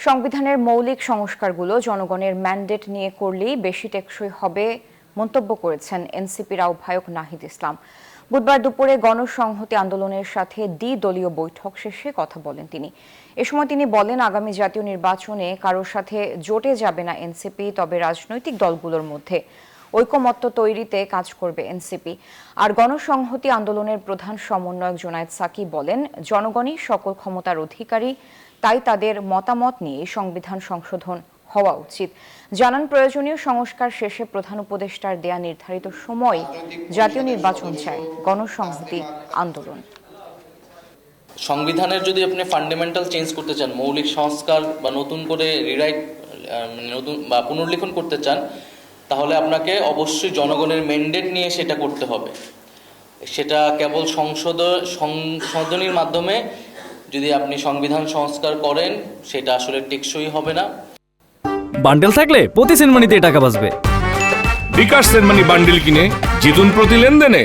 সংবিধানের মৌলিক সংস্কারগুলো জনগণের ম্যান্ডেট নিয়ে করলেই বেশি টেকসই হবে মন্তব্য করেছেন এনসিপির আহ্বায়ক নাহিদ ইসলাম। বুধবার দুপুরে গণসংহতি আন্দোলনের সাথে দ্বিদলীয় বৈঠক শেষে কথা বলেন তিনি। এ সময় তিনি বলেন, আগামী জাতীয় নির্বাচনে কারোর সাথে জোটে যাবে না এনসিপি, তবে রাজনৈতিক দলগুলোর মধ্যে ঐকমত্য তৈরিতে কাজ করবে এনসিপি। আর গণসংহতি আন্দোলনের প্রধান সমন্বয়ক জোনায়েদ সাকি বলেন, জনগণই সকল ক্ষমতার অধিকারী, তাই তাদের মতামত নিয়ে সংবিধান সংশোধন হওয়া উচিত। জানান, প্রয়োজনীয় সংস্কার শেষে প্রধান উপদেষ্টার দেয়া নির্ধারিত সময় জাতীয় নির্বাচন চায় গণসংহতি আন্দোলন। সংবিধানের যদি আপনি ফান্ডামেন্টাল চেঞ্জ করতে চান, মৌলিক সংস্কার বা নতুন করে রিরাইট নতুন বা পুনর্লিখন করতে চান, তাহলে আপনাকে অবশ্যই জনগণের ম্যান্ডেট নিয়ে সেটা করতে হবে। সেটা কেবল সংশোধনীর মাধ্যমে যদি আপনি সংবিধান সংস্কার করেন, সেটা আসলে টেকসই হবে না। বান্ডেল থাকলে প্রতি সেনমানিতে টাকা বাঁচবে। বিকাশ সেনমানি বান্ডেল কিনে জিতুন প্রতি লেনদেনে।